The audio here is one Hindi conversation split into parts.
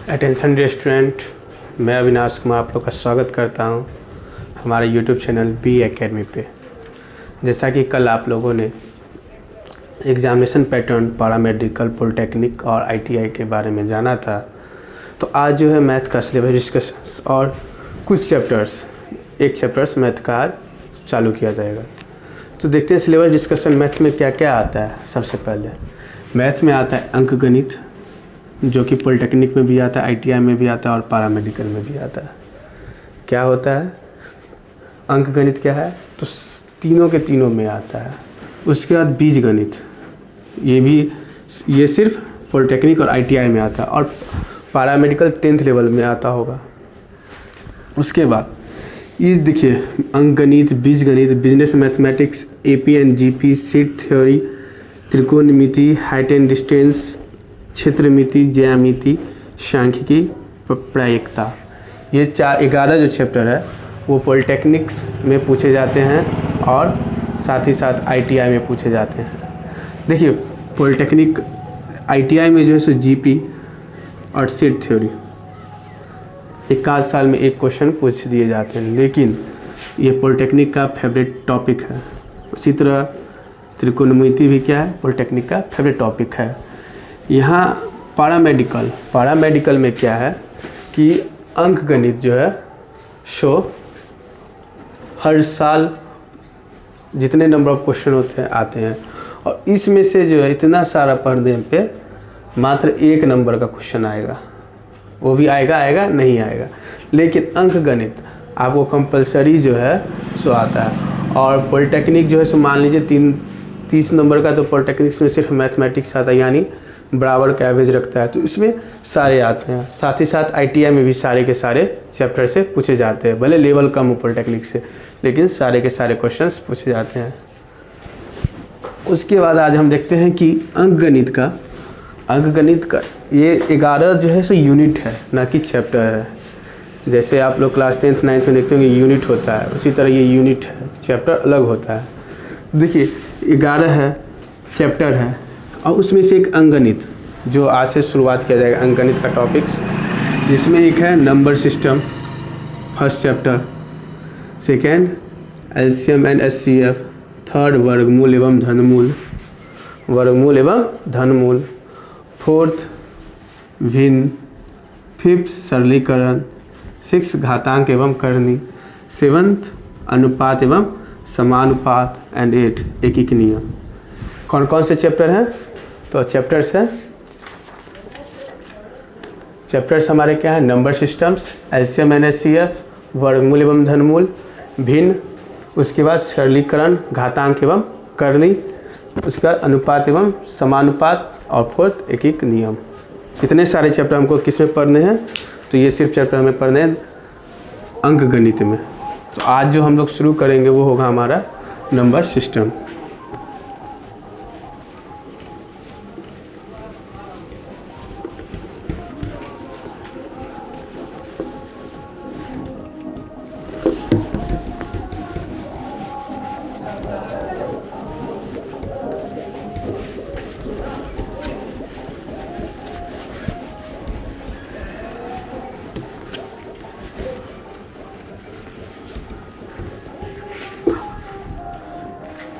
अटेंशन रेस्टोरेंट, मैं अविनाश कुमार आप लोग का स्वागत करता हूं हमारे यूट्यूब चैनल बी एकेडमी पे। जैसा कि कल आप लोगों ने एग्जामिनेशन पैटर्न पैरामेडिकल, पॉलिटेक्निक और आईटीआई के बारे में जाना था, तो आज जो है मैथ का सिलेबस डिस्कशन और कुछ चैप्टर्स, एक चैप्टर्स मैथ का आज चालू किया जाएगा। तो देखते हैं सिलेबस डिस्कशन मैथ में क्या क्या आता है। सबसे पहले मैथ में आता है अंक गणित, जो कि पॉलिटेक्निक में भी आता है, आईटीआई में भी आता है और पैरामेडिकल में भी आता है। क्या होता है अंक गणित, क्या है तो तीनों के तीनों में आता है। उसके बाद बीज गणित, ये सिर्फ पॉलिटेक्निक और आईटीआई में आता है और पैरामेडिकल 10th लेवल में आता होगा। उसके बाद ये देखिए अंक गणित, बीज गणित, business mathematics, AP and GP, set theory, त्रिकोणमिति, हाइट एंड डिस्टेंस, क्षेत्रमिति, ज्यामिति, सांख्यिकी, प्रायिकता, ये 11 जो चैप्टर है वो पॉलिटेक्निक्स में पूछे जाते हैं और साथ ही साथ आईटीआई में पूछे जाते हैं। देखिए पॉलिटेक्निक आईटीआई में जो है सो जीपी और सीट थ्योरी एक आध साल में एक क्वेश्चन पूछ दिए जाते हैं, लेकिन ये पॉलिटेक्निक का फेवरेट टॉपिक है। उसी तरह त्रिकोणमिति भी क्या है, पॉलिटेक्निक का फेवरेट टॉपिक है। यहाँ पैरामेडिकल में क्या है कि अंक गणित जो है सो हर साल जितने नंबर ऑफ क्वेश्चन आते हैं और इसमें से जो है इतना सारा पढ़ने पे मात्र एक नंबर का क्वेश्चन आएगा, वो भी आएगा नहीं आएगा। लेकिन अंक गणित आपको कंपलसरी जो है सो आता है। और पॉलिटेक्निक जो है सो मान लीजिए 30 नंबर का, तो पॉलिटेक्निक्स में सिर्फ मैथमेटिक्स आता है, यानी बराबर का एवरेज रखता है, तो इसमें सारे आते हैं। साथ ही साथ आईटीआई में भी सारे के सारे चैप्टर से पूछे जाते हैं, भले लेवल कम हो पॉलिटेक्निक से, लेकिन सारे के सारे क्वेश्चंस पूछे जाते हैं। उसके बाद आज हम देखते हैं कि अंक गणित का ये 11 जो है सो यूनिट है, ना कि चैप्टर है। जैसे आप लोग क्लास 10th 9th में देखते होंगे यूनिट होता है, उसी तरह ये यूनिट है, चैप्टर अलग होता है। देखिए 11 है चैप्टर है और उसमें से एक अंकगणित, जो आज से शुरुआत किया जाएगा अंकगणित का टॉपिक्स, जिसमें एक है number system first chapter, second LCM and HCF, third वर्गमूल एवं धनमूल, फोर्थ भिन्न, फिफ्थ सरलीकरण, सिक्स घातांक एवं करनी, सेवंथ अनुपात एवं समानुपात एंड 8 एकीक नियम। कौन कौन से चैप्टर हैं? तो चैप्टर्स हमारे क्या है, number systems, LCM and HCF, वर्गमूल एवं धनमूल, भिन्न, उसके बाद सरलीकरण, घातांक एवं करनी, उसके बाद अनुपात एवं समानुपात और फोर्थ एकीक नियम। इतने सारे चैप्टर हमको किस में पढ़ने हैं? तो ये सिर्फ चैप्टर हमें पढ़ने हैं अंक गणित में। तो आज जो हम लोग शुरू करेंगे वो होगा हमारा नंबर सिस्टम।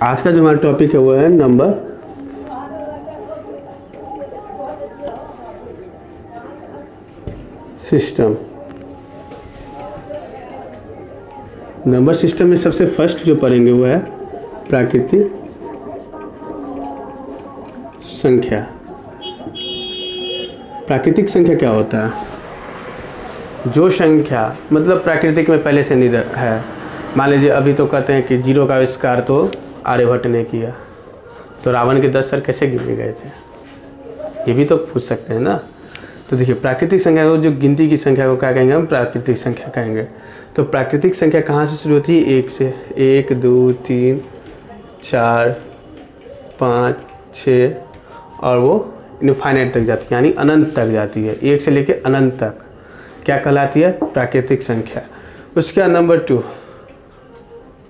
आज का जो हमारा टॉपिक है वो है नंबर सिस्टम। नंबर सिस्टम में सबसे फर्स्ट जो पढ़ेंगे वो है प्राकृतिक संख्या। प्राकृतिक संख्या क्या होता है? जो संख्या मतलब प्राकृतिक में पहले से निधन है, मान लीजिए अभी तो कहते हैं कि 0 का आविष्कार तो आर्यभट्ट ने किया, तो रावण के 10 सर कैसे गिने गए थे, ये भी तो पूछ सकते हैं ना। तो देखिए प्राकृतिक संख्या को, जो गिनती की संख्या को क्या कहेंगे हम? प्राकृतिक संख्या कहेंगे। तो प्राकृतिक संख्या कहाँ से शुरू होती है? 1 से। 1 2 3 4 5 6 और वो इनफाइनाइट तक जाती है, यानी अनंत तक जाती है। 1 से लेकर अनंत तक क्या कहलाती है? प्राकृतिक संख्या। उसके बाद नंबर 2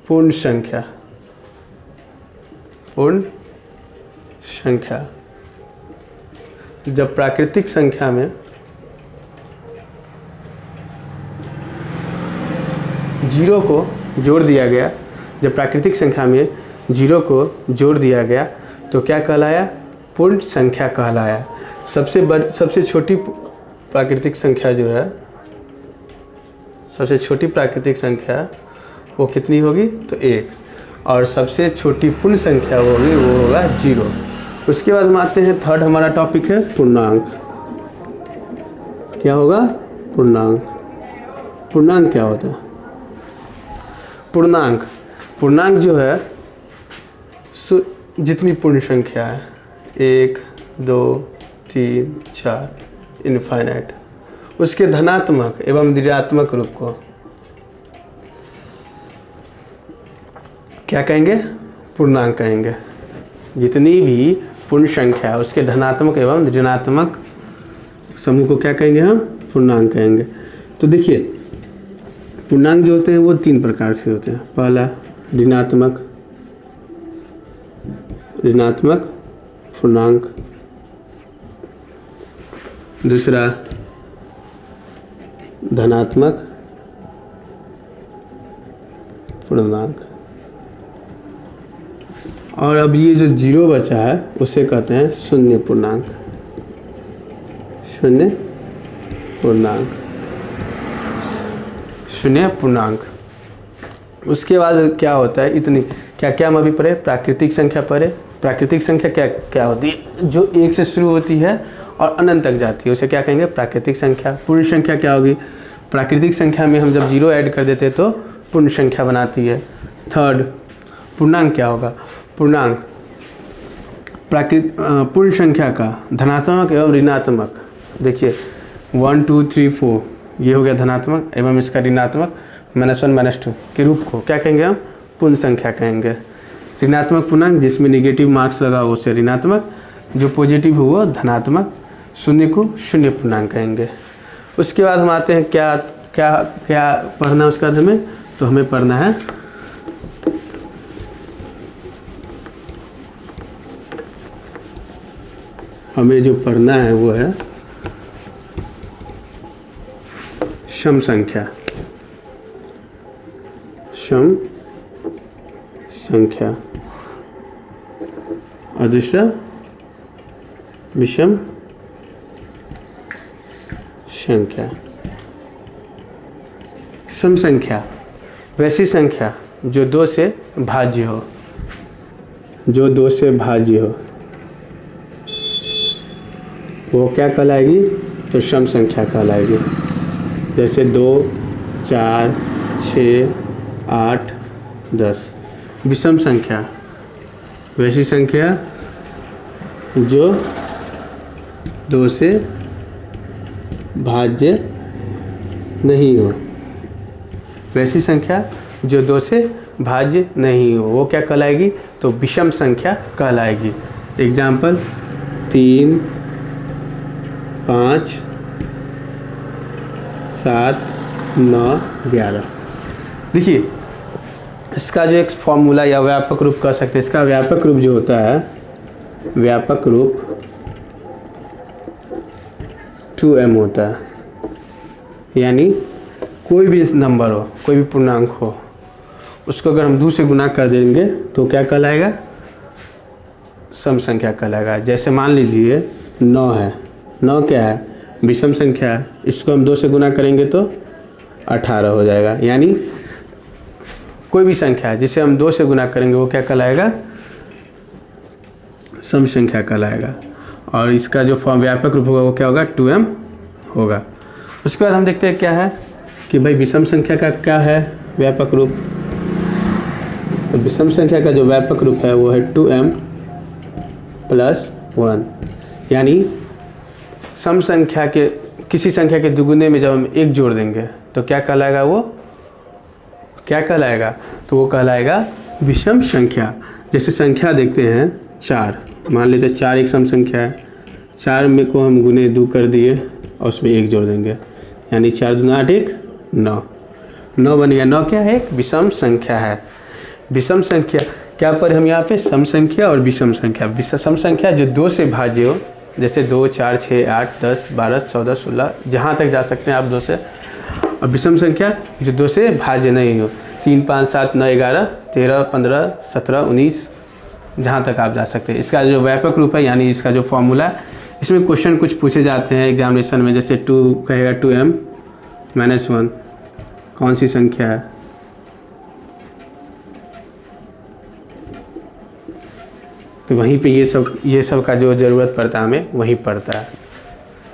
पूर्ण संख्या। पूर्ण संख्या, जब प्राकृतिक संख्या में जीरो को जोड़ दिया गया, जब प्राकृतिक संख्या में जीरो को जोड़ दिया गया तो क्या कहलाया? पूर्ण संख्या कहलाया। सबसे छोटी प्राकृतिक संख्या जो है, सबसे छोटी प्राकृतिक संख्या वो कितनी होगी? तो 1। और सबसे छोटी पूर्ण संख्या होगी वो होगा 0। उसके बाद हम आते हैं, थर्ड हमारा टॉपिक है पूर्णांक। क्या होगा? पूर्णांक। पूर्णांक क्या होता है? पूर्णांक जो है जितनी पूर्ण संख्या है 1 2 3 4 इनफाइनाइट, उसके धनात्मक एवं ऋणात्मक रूप को क्या कहेंगे? पूर्णांक कहेंगे। जितनी भी पूर्ण संख्या है उसके धनात्मक एवं ऋणात्मक समूह को क्या कहेंगे? हम पूर्णांक कहेंगे। तो देखिए पूर्णांक जो होते हैं वो 3 प्रकार से होते हैं। पहला ऋणात्मक पूर्णांक, दूसरा धनात्मक पूर्णांक, और अब ये जो 0 बचा है उसे कहते हैं शून्य पूर्णांक। शून्य पूर्णांक। उसके बाद क्या होता है? इतनी क्या हम अभी पढ़े? प्राकृतिक संख्या पढ़े। प्राकृतिक संख्या क्या होती है? जो 1 से शुरू होती है और अनंत तक जाती है उसे क्या कहेंगे? प्राकृतिक संख्या। पूर्ण संख्या क्या होगी? प्राकृतिक संख्या में हम जब 0 ऐड कर देते हैं तो पूर्ण संख्या बनाती है। थर्ड पूर्णांक क्या होगा? पूर्णांक पूर्ण संख्या का धनात्मक एवं ऋणात्मक, देखिए 1 2 3 4 ये हो गया धनात्मक एवं इसका ऋणात्मक -1 -2 के रूप को क्या कहेंगे? हम पूर्ण संख्या कहेंगे। ऋणात्मक पूर्णांक जिसमें नेगेटिव मार्क्स लगा हो उसे ऋणात्मक, जो पॉजिटिव हो वो धनात्मक, शून्य को शून्य पूर्णांक कहेंगे। उसके बाद हम आते हैं क्या क्या क्या पढ़ना उसके बाद हमें? तो हमें पढ़ना है जो पढ़ना है वो है सम संख्या। सम संख्या और दूसरा विषम संख्या। सम संख्या वैसी संख्या जो 2 से भाज्य हो, जो 2 से भाज्य हो वो क्या कहलाएगी? तो सम संख्या कहलाएगी। जैसे 2 4 6 8 10। विषम संख्या वैसी संख्या जो 2 से भाज्य नहीं हो, वैसी संख्या जो 2 से भाज्य नहीं हो वो क्या कहलाएगी? तो विषम संख्या कहलाएगी। एग्जाम्पल 3 5 7 9 11। देखिए इसका जो एक फॉर्मूला या व्यापक रूप कह सकते हैं, इसका व्यापक रूप जो होता है, व्यापक रूप 2m होता है। यानी कोई भी नंबर हो, कोई भी पूर्णांक हो, उसको अगर हम 2 से गुना कर देंगे तो क्या कहलाएगा? सम संख्या कहलाएगा। जैसे मान लीजिए 9 है, 9 क्या है? विषम संख्या है। इसको हम 2 से गुना करेंगे तो 18 हो जाएगा। यानी कोई भी संख्या है जिसे हम 2 से गुना करेंगे वो क्या कहलाएगा? सम संख्या कहलाएगा। और इसका जो फॉर्म व्यापक रूप होगा वो क्या होगा? 2m होगा। उसके बाद हम देखते हैं क्या है कि भाई विषम संख्या का क्या है व्यापक रूप। तो विषम संख्या का जो व्यापक रूप है वो है 2m + 1। यानी सम संख्या के किसी संख्या के दुगुने में जब हम 1 जोड़ देंगे तो क्या कहलाएगा? वो क्या कहलाएगा? तो वो कहलाएगा विषम संख्या। जैसे संख्या देखते हैं 4, मान लेते हैं 4 एक सम संख्या है। 4 में को हम गुने 2 कर दिए और उसमें 1 जोड़ देंगे, यानी 4 दूना 8 1 9 9 बन गया। 9 क्या है? एक विषम संख्या है। विषम संख्या क्या पर हम यहाँ पे सम संख्या और विषम संख्या। सम संख्या जो 2 से भाज्य हो, जैसे 2 4 6 8 10 12 14 16 जहाँ तक जा सकते हैं आप 2 से। और विषम संख्या जो 2 से भाज्य नहीं हो। 3, 5, 7, 9, 11, 13, 15, 17, 19, जहाँ तक आप जा सकते हैं। इसका जो व्यापक रूप है यानी इसका जो फॉर्मूला, इसमें क्वेश्चन कुछ पूछे जाते हैं एग्जामिनेशन में, जैसे 2 कहेगा 2m-1 कौन सी संख्या है, तो वहीं पे ये सब का जो ज़रूरत पड़ता है हमें वहीं पड़ता है।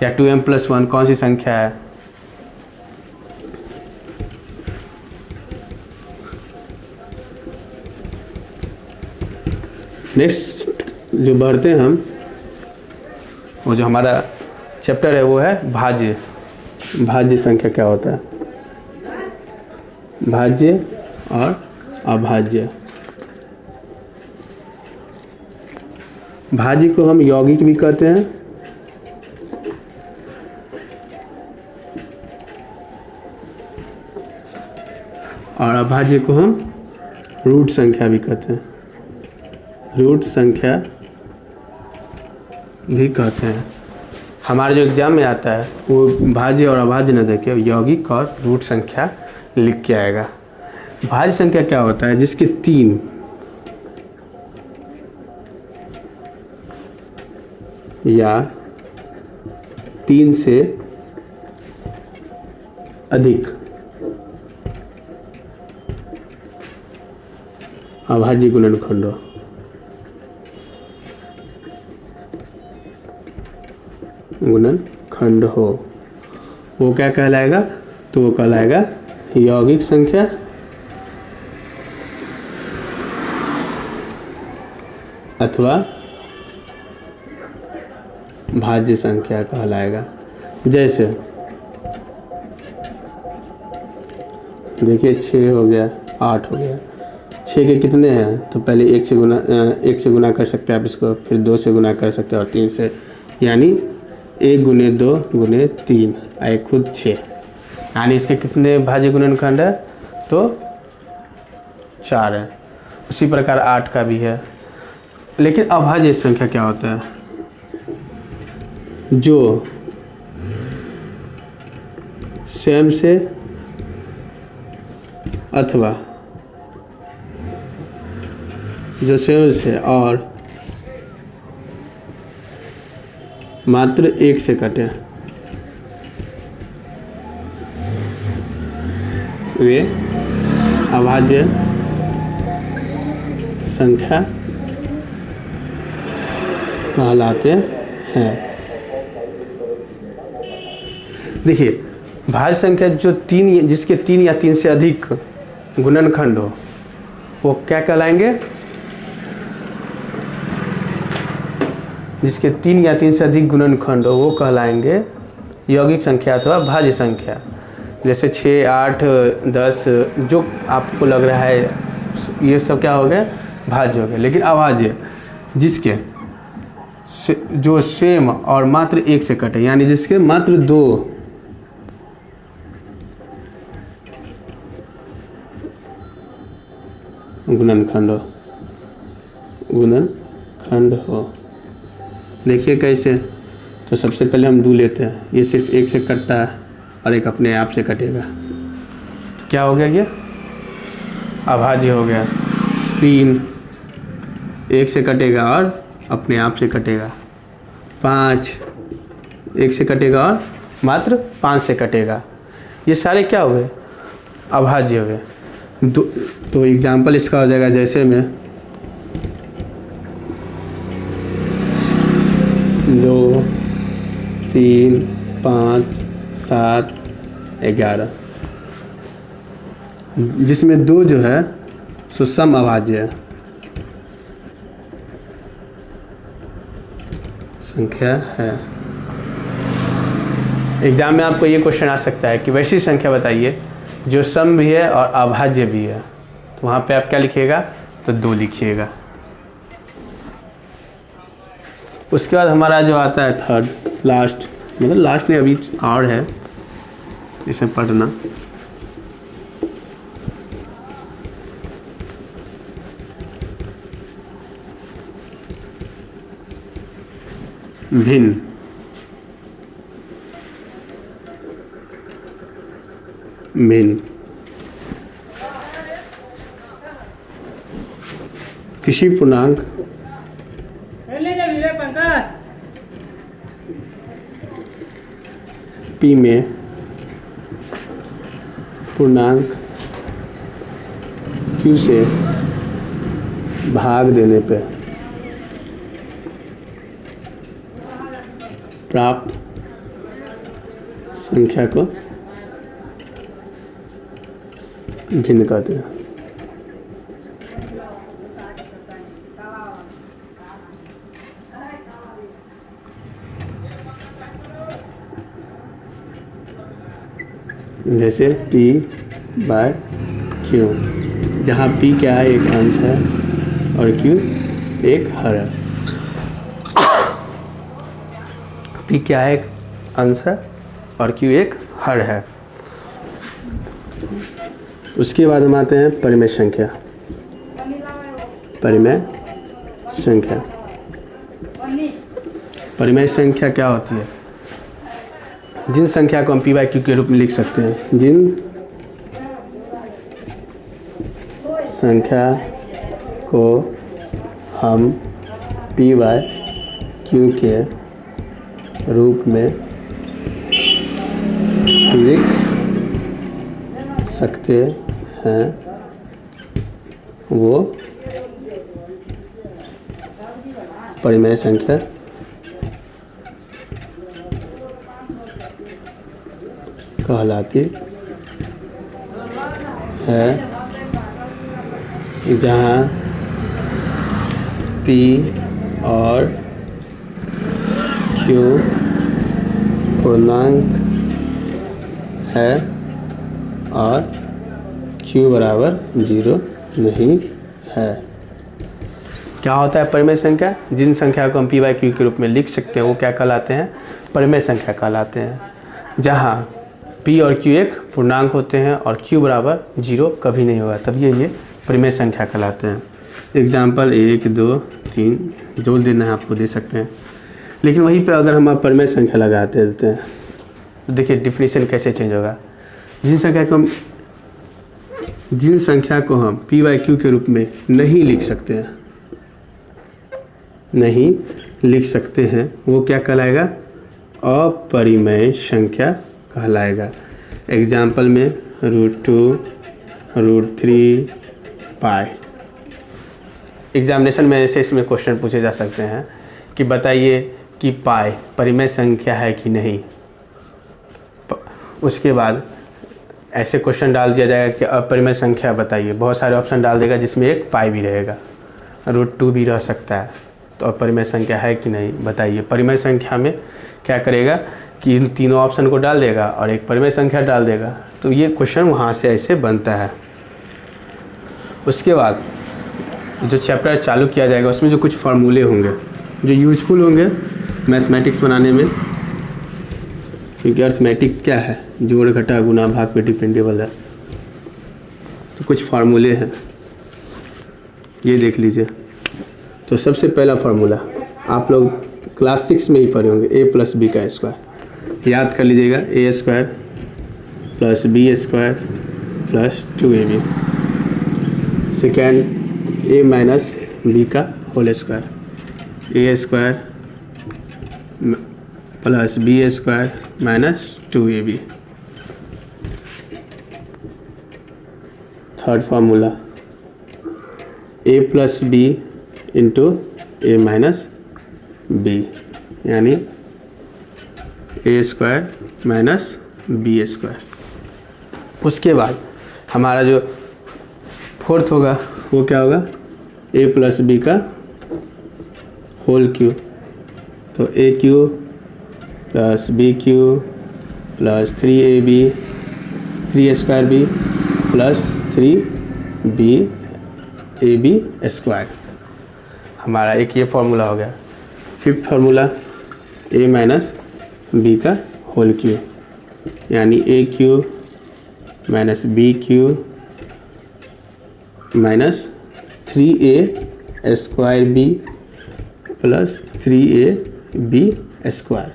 या 2m+1 कौन सी संख्या है, नेक्स्ट जो बढ़ते हैं हम, वो जो हमारा चैप्टर है वो है भाज्य। भाज्य संख्या क्या होता है, भाज्य और अभाज्य। भाज्य को हम यौगिक भी कहते हैं और अभाज्य को हम रूट संख्या भी कहते हैं, रूट संख्या भी कहते हैं। हमारे जो एग्जाम में आता है वो भाज्य और अभाज्य न देखे, यौगिक और रूट संख्या लिख के आएगा। भाज्य संख्या क्या होता है, जिसके 3 या 3 से अधिक अभाज्य गुणनखंड हो। गुणनखंड हो वो क्या कहलाएगा, तो वो कहलाएगा यौगिक संख्या अथवा भाज्य संख्या कहलाएगा। जैसे देखिए 6 हो गया, 8 हो गया। 6 के कितने हैं, तो पहले 1 से गुना कर सकते हैं आप इसको, फिर 2 से गुना कर सकते हैं और 3 से, यानी 1 × 2 × 3 आए खुद 6, यानी इसके कितने भाज्य गुणनखंड है, तो 4 है। उसी प्रकार 8 का भी है। लेकिन अभाज्य संख्या क्या होता है, जो स्वयं से अथवा जो स्वयं से और मात्र 1 से कटे वे अभाज्य संख्या कहलाते हैं। देखिए भाज्य संख्या जो जिसके 3 या 3 से अधिक गुणनखंड हो वो क्या कहलाएंगे, जिसके 3 या 3 से अधिक गुणनखंड हो वो कहलाएंगे यौगिक संख्या अथवा भाज्य संख्या। जैसे 6, 8, 10 जो आपको लग रहा है ये सब क्या हो गया, भाज्य हो गया। लेकिन अभाज्य जिसके जो सेम और मात्र 1 से कटे, यानी जिसके मात्र 2 गुणनखंड हो। देखिए कैसे, तो सबसे पहले हम 2 लेते हैं, ये सिर्फ 1 से कटता है और एक अपने आप से कटेगा, तो क्या हो गया, ये अभाज्य हो गया। 3 1 से कटेगा और अपने आप से कटेगा। 5 1 से कटेगा और मात्र 5 से कटेगा। ये सारे क्या हुए, अभाज्य हुए। तो एग्जाम्पल इसका हो जाएगा, जैसे में 2, 3, 5, 7, 11, जिसमें 2 जो है सो सम अभाज्य है संख्या है। एग्जाम में आपको ये क्वेश्चन आ सकता है कि वैसी संख्या बताइए जो सम भी है और अभाज्य भी है, तो वहाँ पे आप क्या लिखिएगा, तो 2 लिखिएगा। उसके बाद हमारा जो आता है थर्ड, लास्ट, मतलब लास्ट में अभी और है, इसे पढ़ना। भिन्न मीन। किसी पूर्णांक P में पूर्णांक Q से भाग देने पे प्राप्त संख्या को भिन्न कहते हैं। जैसे P बाय Q, जहाँ P क्या है, एक अंश है और Q एक हर है। P क्या है, एक अंश है और Q एक हर है। उसके बाद हम आते हैं परिमेय संख्या। परिमेय संख्या, परिमेय संख्या क्या होती है? जिन संख्या को हम P बाई Q के रूप में लिख सकते हैं, जिन संख्या को हम P बाई Q के रूप में लिख सकते हैं वो परिमेय संख्या कहलाती है, जहाँ P और Q पूर्णांक है और Q बराबर 0 नहीं है। क्या होता है परिमेय संख्या? जिन संख्या को हम P बाई Q के रूप में लिख सकते हैं वो क्या कहलाते हैं? परिमेय संख्या कहलाते हैं, जहाँ P और Q एक पूर्णांक होते हैं और Q बराबर 0 कभी नहीं होगा, तब ये परिमेय संख्या कहलाते हैं। एग्जाम्पल 1, 2, 3 जो देना है आपको दे सकते हैं, लेकिन वहीं पे अगर हम परिमेय संख्या लगाते देते हैं तो देखिए डिफिनीशन कैसे चेंज होगा। जिन संख्या को हम P बाई Q के रूप में नहीं लिख सकते हैं वो क्या कहलाएगा? अपरिमेय संख्या कहलाएगा। एग्जाम्पल में √2, √3 पाई। एग्जामिनेशन में ऐसे इसमें क्वेश्चन पूछे जा सकते हैं कि बताइए कि पाई परिमेय संख्या है कि नहीं। उसके बाद ऐसे क्वेश्चन डाल दिया जाएगा कि अपरिमेय संख्या बताइए, बहुत सारे ऑप्शन डाल देगा जिसमें एक पाई भी रहेगा, √2 भी रह सकता है। तो अपरिमेय संख्या है कि नहीं बताइए। परिमेय संख्या में क्या करेगा कि इन तीनों ऑप्शन को डाल देगा और एक परिमेय संख्या डाल देगा, तो ये क्वेश्चन वहाँ से ऐसे बनता है। उसके बाद जो चैप्टर चालू किया जाएगा उसमें जो कुछ फार्मूले होंगे जो यूजफुल होंगे मैथमेटिक्स बनाने में, क्योंकि अर्थमेटिक क्या है, जोड़ घटा गुना भाग पे डिपेंडेबल है। तो कुछ फार्मूले हैं, ये देख लीजिए। तो सबसे पहला फार्मूला आप लोग क्लास 6 में ही पढ़े होंगे, a + b का स्क्वायर। याद कर लीजिएगा, a² + b² + 2ab। Second a - b का whole square, a² + b² - 2ab। Third formula a + b × a - b, यानी a² - b²। उसके बाद हमारा जो फोर्थ होगा वो क्या होगा? a + b का होल क्यूब। तो a³ + b³ + 3ab 3² + 3ab² हमारा एक ये फार्मूला हो गया। फिफ्थ फार्मूला a - b का होल क्यूब, यानी a³ - b³ - 3a² + 3ab²।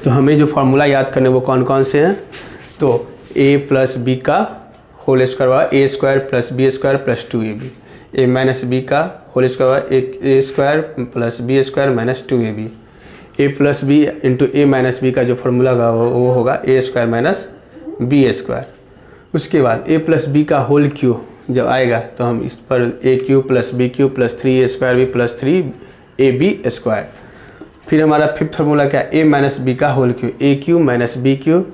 तो हमें जो फार्मूला याद करने वो कौन कौन से हैं? तो ए प्लस बी का होल स्क्वायर हुआ A square plus B square plus 2ab, A minus B का होल स्क्वायर हुआ A square plus B square minus 2ab, A plus B into A minus B का जो फॉर्मूला होगा वो होगा A square minus B square. उसके बाद ए प्लस बी का होल क्यू जब आएगा तो हम इस पर A cube plus B cube plus 3a square B plus 3ab square. फिर हमारा फिफ्थ फार्मूला क्या, ए माइनस बी का whole cube, A cube minus B cube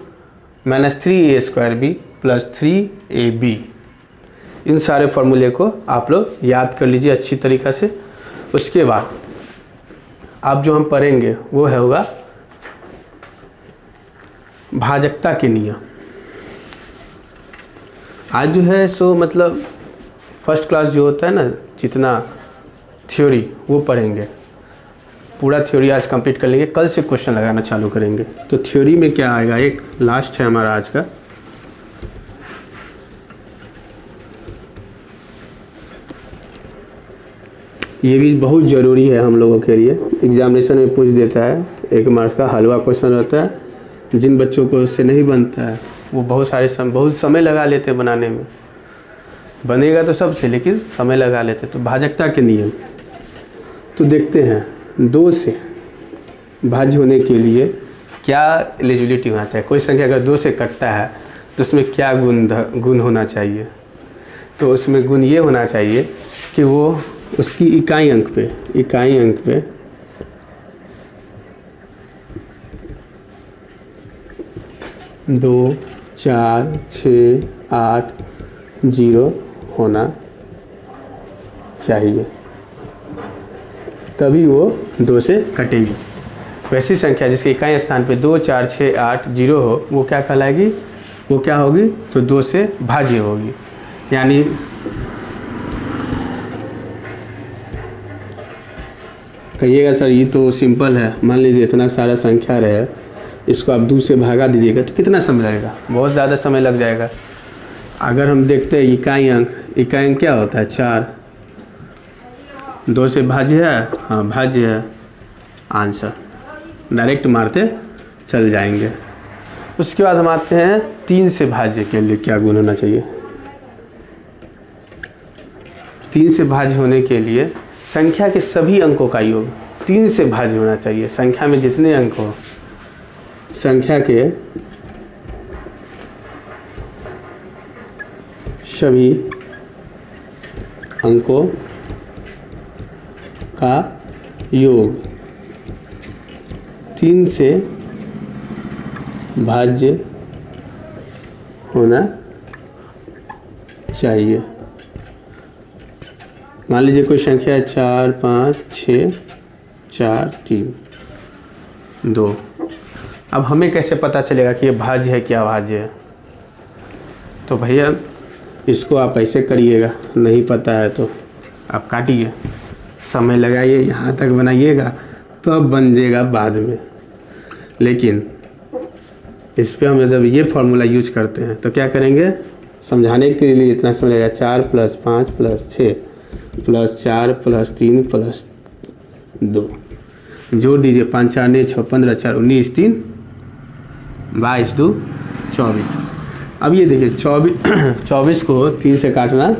minus 3a square B plus 3ab। इन सारे फार्मूले को आप लोग याद कर लीजिए अच्छी तरीक़ा से। उसके बाद अब जो हम पढ़ेंगे वो है होगा भाजकता के नियम। आज जो है सो मतलब फर्स्ट क्लास जो होता है ना, जितना थ्योरी वो पढ़ेंगे, पूरा थ्योरी आज कंप्लीट कर लेंगे, कल से क्वेश्चन लगाना चालू करेंगे। तो थ्योरी में क्या आएगा, एक लास्ट है हमारा आज का, ये भी बहुत ज़रूरी है हम लोगों के लिए, एग्जामिनेशन में पूछ देता है, 1 मार्क्स का हलवा क्वेश्चन होता है। जिन बच्चों को उससे नहीं बनता है वो बहुत समय लगा लेते हैं बनाने में, बनेगा तो सबसे लेकिन समय लगा लेते। तो भाजकता के नियम तो देखते हैं, 2 से भाज्य होने के लिए क्या एलिजिबिलिटी होना चाहिए। कोई संख्या अगर 2 से कटता है तो उसमें क्या गुण होना चाहिए, तो उसमें गुण ये होना चाहिए कि वो उसकी इकाई अंक पे 2, 4, 6, 8, 0 होना चाहिए, तभी वो 2 से कटेगी। वैसी संख्या जिसके इकाई स्थान पे 2, 4, 6, 8, 0 हो वो क्या कहलाएगी, वो क्या होगी, तो 2 से भाज्य होगी। यानी कहिएगा सर ये तो सिंपल है, मान लीजिए इतना सारा संख्या रहे, इसको आप 2 से भागा दीजिएगा तो कितना समय लगेगा, बहुत ज़्यादा समय लग जाएगा। अगर हम देखते हैं इकाई अंक क्या होता है 4, 2 से भाज्य है, हाँ भाज्य है, आंसर डायरेक्ट मारते चल जाएंगे। उसके बाद हम आते हैं 3 से भाज्य के लिए क्या गुण होना चाहिए। 3 से भाज्य होने के लिए संख्या के सभी अंकों का योग 3 से भाज्य होना चाहिए। संख्या में जितने अंक हो, संख्या के सभी अंकों का योग 3 से भाज्य होना चाहिए। मान लीजिए कोई संख्या है 4, 5, 6, 4, 3, 2। अब हमें कैसे पता चलेगा कि ये भाज्य है क्या भाज्य है, तो भैया इसको आप ऐसे करिएगा, नहीं पता है तो आप काटिए, समय लगाइए, यहाँ तक बनाइएगा तो अब बन जाएगा बाद में। लेकिन इस पर हम जब ये फार्मूला यूज करते हैं तो क्या करेंगे, समझाने के लिए इतना समय लगेगा, 4 + 5 + 6 + 4 + 3 + 2 जोड़ दीजिए, 5 4 9 6 15 4 19 3 22 2 24। अब ये देखिए 24 को 3 से काटना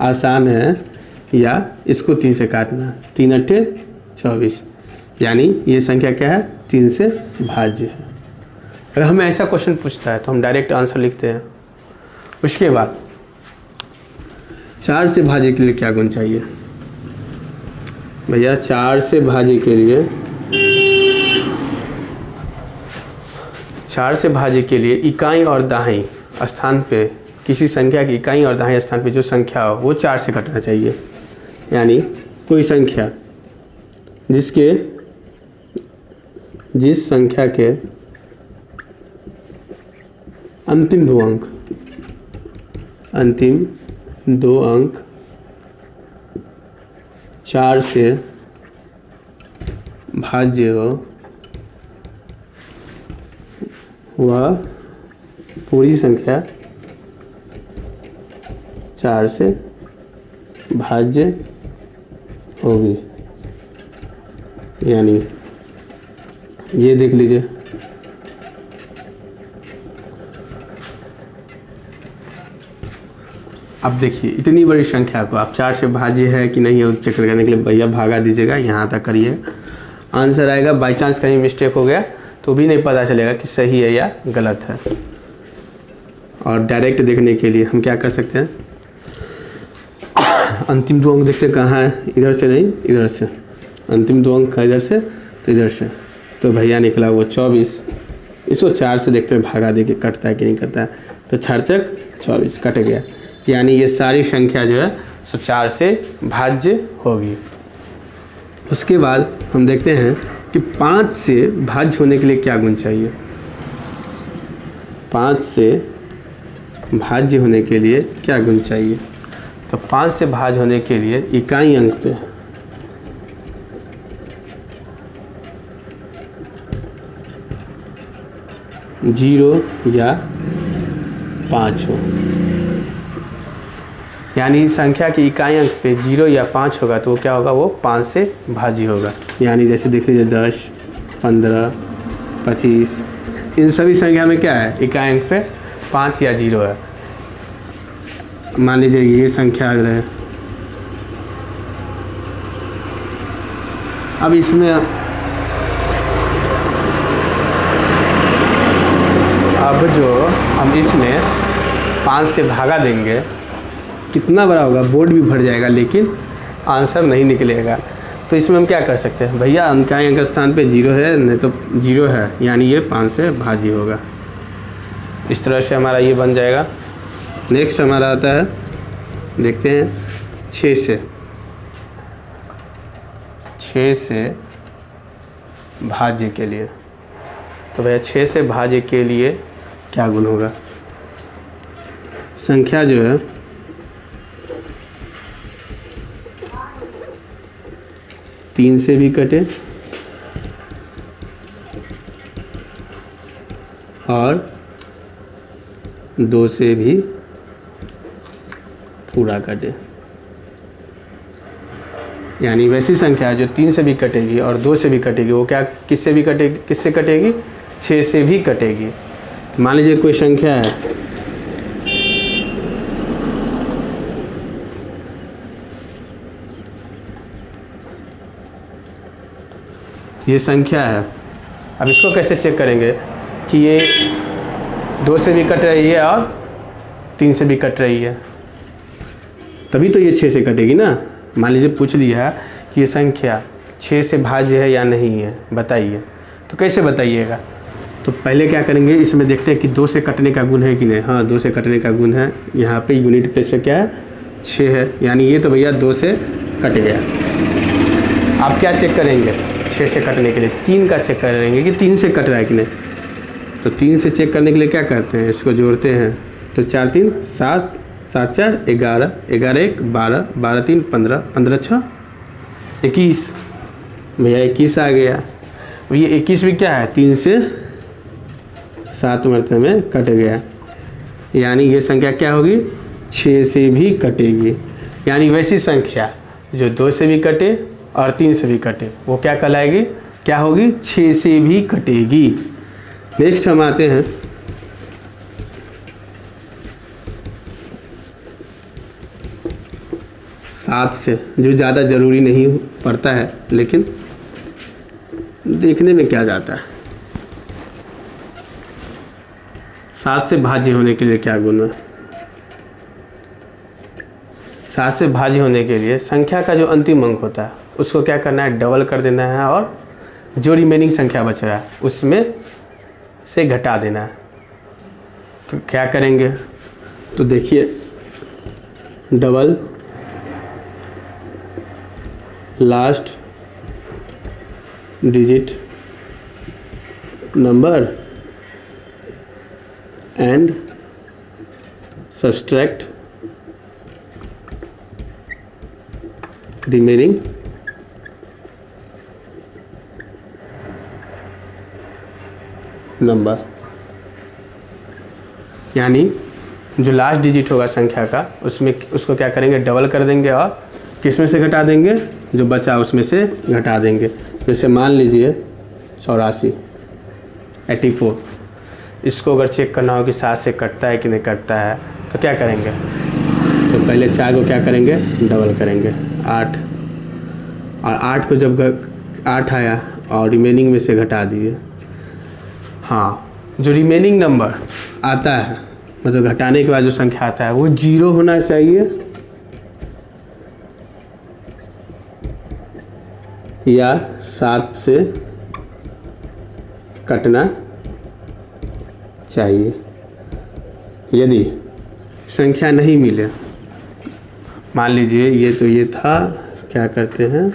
आसान है, या इसको 3 से काटना, 3 8 24, यानी ये संख्या क्या है, 3 से भाज्य है। अगर हमें ऐसा क्वेश्चन पूछता है तो हम डायरेक्ट आंसर लिखते हैं। उसके बाद 4 से भाज्य के लिए क्या गुण चाहिए भैया, 4 से भाज्य के लिए 4 से भाज्य के लिए इकाई और दाहिनी स्थान पे किसी संख्या की इकाई और दाहिने स्थान पे जो संख्या हो वो 4 से कटना चाहिए। यानी कोई संख्या जिस संख्या के अंतिम 2 अंक 4 से भाज्य हो, वह पूरी संख्या 4 से भाज्य होगी। यानी ये देख लीजिए, अब देखिए इतनी बड़ी संख्या को आप 4 से भाज्य है कि नहीं है चेक करने के लिए भैया भागा दीजिएगा, यहाँ तक करिए, आंसर आएगा। बाई चांस कहीं मिस्टेक हो गया तो भी नहीं पता चलेगा कि सही है या गलत है। और डायरेक्ट देखने के लिए हम क्या कर सकते हैं, अंतिम 2 अंक देखते कहाँ है, इधर से नहीं इधर से, अंतिम 2 अंक इधर से तो इधर से, तो भैया निकला वो 24। इसको 4 से देखते हैं भागा दे के कटता है कि नहीं कटता है, तो 4 तक 24 कट गया, यानी ये सारी संख्या जो है सो 4 से भाज्य होगी। उसके बाद हम देखते हैं कि 5 से भाज्य होने के लिए क्या गुण चाहिए। 5 से भाज्य होने के लिए क्या गुण चाहिए, तो 5 से भाज्य होने के लिए इकाई अंक पे जीरो या 5 हो, यानी संख्या की इकाई अंक पे 0 या 5 होगा तो वो क्या होगा, वो 5 से भाज्य होगा। यानी जैसे देख लीजिए 10, 15, 25, इन सभी संख्या में क्या है, इकाई अंक पे 5 या 0 है। मान लीजिए ये संख्या है, अब इसमें अब जो हम इसमें 5 से भागा देंगे कितना बड़ा होगा, बोर्ड भी भर जाएगा लेकिन आंसर नहीं निकलेगा। तो इसमें हम क्या कर सकते हैं, भैया इकाई अंक स्थान पे 0 है, नहीं तो 0 है, यानी ये 5 से भाज्य होगा। इस तरह से हमारा ये बन जाएगा। नेक्स्ट हमारा आता है, देखते हैं 6 से भाज्य के लिए। तो भैया 6 से भाज्य के लिए क्या गुण होगा, संख्या जो है तीन से भी कटे और 2 से भी पूरा कटे, यानी वैसी संख्या जो 3 से भी कटेगी और 2 से भी कटेगी, वो क्या किससे भी कटेगी, किससे कटेगी, 6 से भी कटेगी। तो मान लीजिए कोई संख्या है ये संख्या है, अब इसको कैसे चेक करेंगे कि ये 2 से भी कट रही है और 3 से भी कट रही है, तभी तो ये 6 से कटेगी ना। मान लीजिए पूछ लिया कि ये संख्या 6 से भाज्य है या नहीं है, बताइए, तो कैसे बताइएगा। तो पहले क्या करेंगे, इसमें देखते हैं कि 2 से कटने का गुण है कि नहीं। हाँ 2 से कटने का गुण है, यहाँ पे यूनिट प्लेस पे क्या है 6 है, यानी ये तो भैया 2 से कट गया। आप क्या चेक करेंगे 6 से कटने के लिए, 3 का चेक करेंगे कि 3 से कट रहा है कि नहीं। तो 3 से चेक करने के लिए क्या करते हैं, इसको जोड़ते हैं, तो 4 3 7, 7 4 11, 11 1 12, 12 3 15, 15 6 21, भैया 21 आ गया। ये 21 भी क्या है 3 से 7 मरतबे में कट गया, यानी ये संख्या क्या होगी 6 से भी कटेगी। यानी वैसी संख्या जो 2 से भी कटे और 3 से भी कटे वो क्या कहलाएगी, क्या होगी 6 से भी कटेगी। नेक्स्ट हम आते हैं 7 से, जो ज़्यादा ज़रूरी नहीं पड़ता है लेकिन देखने में क्या जाता है। 7 से भाज्य होने के लिए क्या गुण है, 7 से भाज्य होने के लिए संख्या का जो अंतिम अंक होता है उसको क्या करना है, डबल कर देना है और जो रिमेनिंग संख्या बच रहा है उसमें से घटा देना है। तो क्या करेंगे, तो देखिए double last digit number and subtract remaining number, यानी जो लास्ट डिजिट होगा संख्या का उसमें उसको क्या करेंगे डबल कर देंगे और किस में से घटा देंगे, जो बचा उसमें से घटा देंगे। जैसे मान लीजिए 84 84, इसको अगर चेक करना हो कि 7 से कटता है कि नहीं कटता है तो क्या करेंगे, तो पहले 4 को क्या करेंगे, डबल करेंगे 8, और 8 को जब 8 आया और रिमेनिंग में से घटा दिए। हाँ, जो रिमेनिंग नंबर आता है, मतलब घटाने के बाद जो संख्या आता है वो 0 होना चाहिए या 7 से कटना चाहिए। यदि संख्या नहीं मिले, मान लीजिए ये तो ये था, क्या करते हैं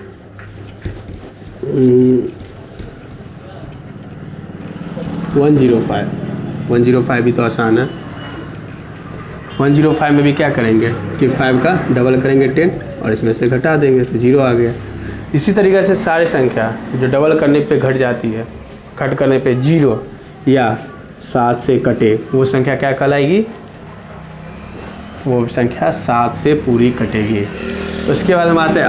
105 भी तो आसान है। 105 में भी क्या करेंगे कि 5 का डबल करेंगे 10 और इसमें से घटा देंगे तो 0 आ गया। इसी तरीक़े से सारी संख्या जो डबल करने पे घट जाती है, घट करने पे 0 या 7 से कटे, वो संख्या क्या कहलाएगी, वो संख्या 7 से पूरी कटेगी। उसके बाद हम आते हैं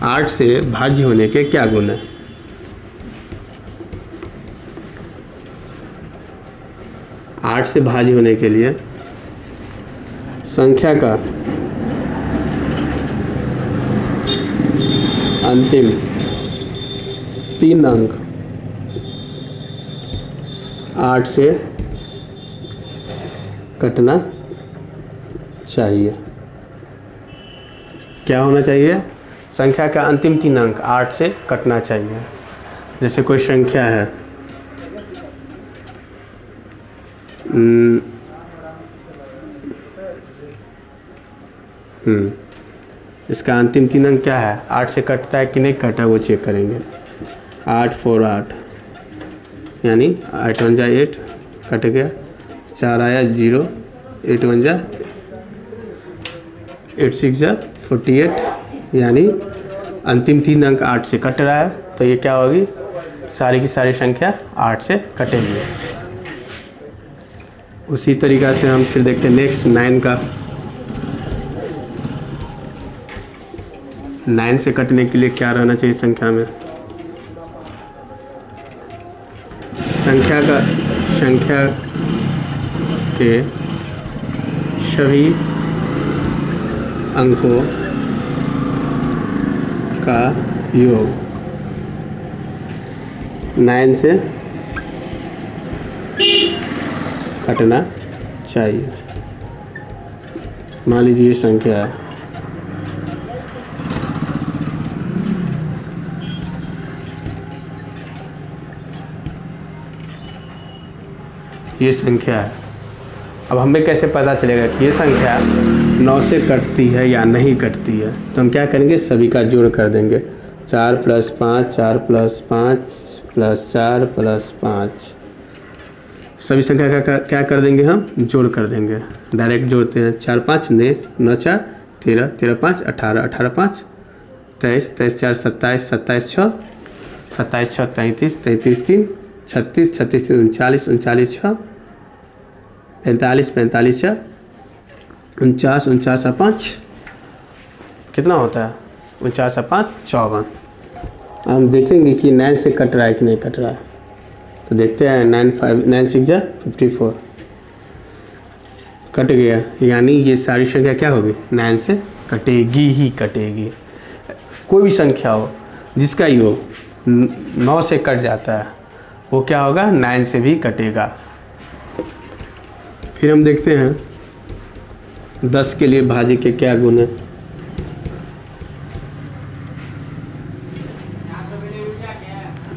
8 से भाज्य होने के क्या गुण है। आठ से भाज्य होने के लिए संख्या का अंतिम 3 अंक 8 से कटना चाहिए। क्या होना चाहिए, संख्या का अंतिम 3 अंक 8 से कटना चाहिए। जैसे कोई संख्या है इसका अंतिम 3 अंक क्या है, 8 से कटता है कि नहीं कटा, वो चेक करेंगे। 8 4 8 यानी 8 1 जा 8 कट गया, 4 आया 0, 8 1 जा 8 6 जा 48, यानी अंतिम 3 अंक 8 से कट रहा है, तो ये क्या होगी, सारी की सारी संख्या 8 से कटेगी। उसी तरीक़ा से हम फिर देखते हैं नेक्स्ट 9 का। 9 से कटने के लिए क्या रहना चाहिए संख्या में, संख्या के सभी अंकों का योग 9 से कटना चाहिए। मान लीजिए ये संख्या है, ये संख्या है। अब हमें कैसे पता चलेगा कि ये संख्या 9 से कटती है या नहीं कटती है, तो हम क्या करेंगे, सभी का जोड़ कर देंगे। 4 + 5 4 + 5 + 4 + 5, सभी संख्या का क्या कर देंगे, हम जोड़ कर देंगे। डायरेक्ट जोड़ते हैं, 4 5 9 9 4 13 13 5 18 18 5 23 23 4 27 27 6 27 6 33 33 3 36 36 3 39 39 6 45 45 6 49 49 5 कितना होता है, 49 5 54। हम देखेंगे कि 9 से कट रहा है कि नहीं कट रहा है, तो देखते हैं 9 6 जा 54 कट गया, यानी ये सारी संख्या क्या होगी, 9 से कटेगी ही कटेगी। कोई भी संख्या हो जिसका योग 9 से कट जाता है वो क्या होगा, 9 से भी कटेगा। फिर हम देखते हैं 10 के लिए भाज्य के क्या गुण है।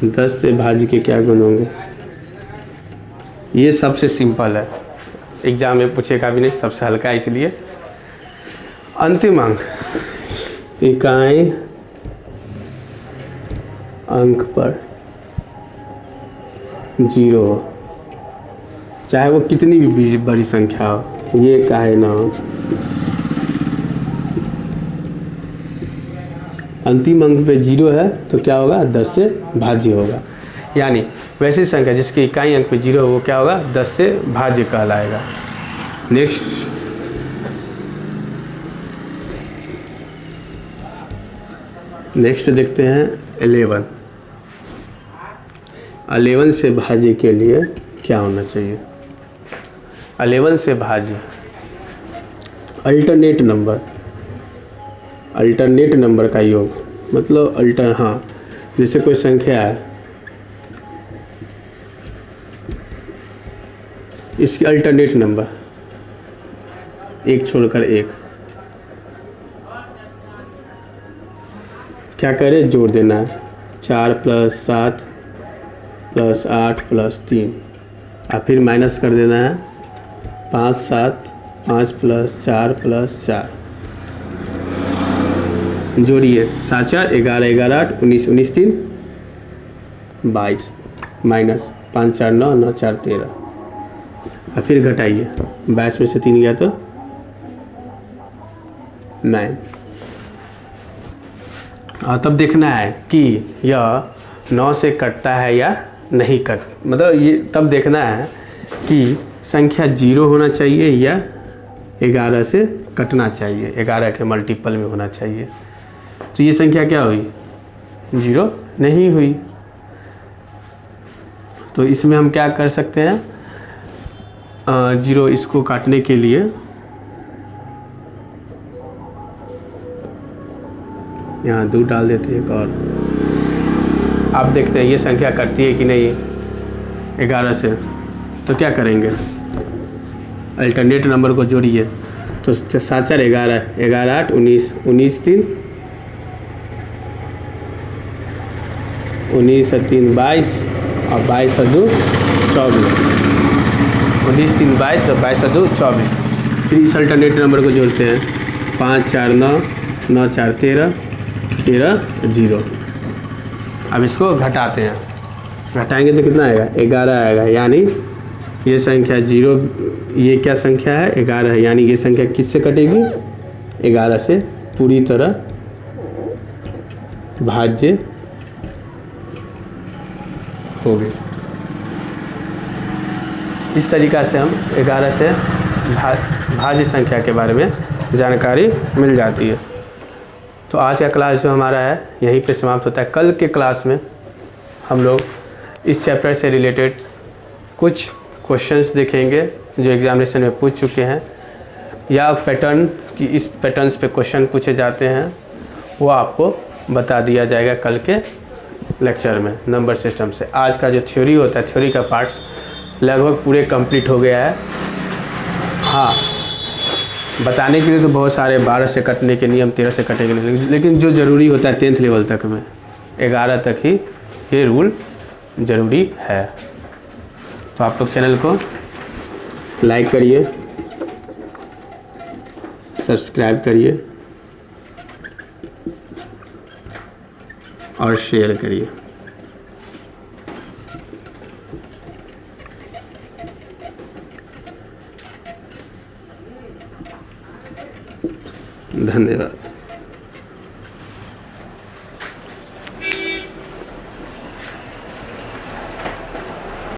दस से भाज्य के क्या गुण होंगे, ये सबसे सिंपल है, एग्जाम में पूछेगा भी नहीं, सबसे हल्का है, इसलिए अंतिम अंक इकाई अंक पर 0 हो, चाहे वो कितनी भी बड़ी संख्या हो, ये काहे ना हो, अंतिम अंक पे 0 है तो क्या होगा, 10 से भाज्य होगा। यानी वैसी संख्या जिसकी इकाई अंक पे 0 हो वो क्या होगा, 10 से भाज्य कहलाएगा। नेक्स्ट देखते हैं 11। 11 से भाज्य के लिए क्या होना चाहिए। 11 से भाज्य अल्टरनेट नंबर का योग मतलब हाँ, जैसे कोई संख्या है, इसकी अल्टरनेट नंबर एक छोड़कर एक, क्या करें, जोड़ देना है। 4 + 7 + 8 + 3 और फिर माइनस कर देना है। 5 7 5 + 4 + 4, जोड़िए 7 4 11 11 8 19 19 3 22 माइनस 5 4 9 9 4 13 और फिर घटाइए। 22 में से 3 गया तो 9। और तब देखना है कि यह 9 से कटता है या नहीं कट, मतलब ये तब देखना है कि संख्या 0 होना चाहिए या 11 से कटना चाहिए, 11 के मल्टीपल में होना चाहिए। तो ये संख्या क्या हुई, 0 नहीं हुई। तो इसमें हम क्या कर सकते हैं, 0 इसको काटने के लिए यहाँ 2 डाल देते हैं एक और। आप देखते हैं ये संख्या कटती है कि नहीं 11 से, तो क्या करेंगे, अल्टरनेट नंबर को जोड़िए। तो 7 4 11 11 8 19 19 3 19 और 3 22 और 22 और 2 24, 19 3 22 और 22 और 2 24। फिर इस अल्टरनेट नंबर को जोड़ते हैं। 5 4 9 9 4 13 13 0। अब इसको घटाते हैं, घटाएंगे तो कितना आएगा, 11 आएगा। यानी ये संख्या 0, ये क्या संख्या है, 11 है। यानी ये संख्या किससे कटेगी, 11 से पूरी तरह भाज्य होगी। इस तरीक़ा से हम 11 से भाज्य संख्या के बारे में जानकारी मिल जाती है। तो आज का क्लास जो हमारा है यहीं पे समाप्त होता है। कल के क्लास में हम लोग इस चैप्टर से रिलेटेड कुछ क्वेश्चंस देखेंगे जो एग्जामिनेशन में पूछ चुके हैं, या पैटर्न की इस पैटर्न्स पे क्वेश्चन पूछे जाते हैं, वो आपको बता दिया जाएगा कल के लेक्चर में नंबर सिस्टम से। आज का जो थ्योरी होता है, थ्योरी का पार्ट्स लगभग पूरे कंप्लीट हो गया है। हाँ, बताने के लिए तो बहुत सारे 12 से कटने के नियम, 13 से कटने के लिए, लेकिन जो ज़रूरी होता है 10th लेवल तक में, 11 तक ही ये रूल ज़रूरी है। तो आप लोग चैनल को लाइक करिए, सब्सक्राइब करिए और शेयर करिए। धन्यवाद।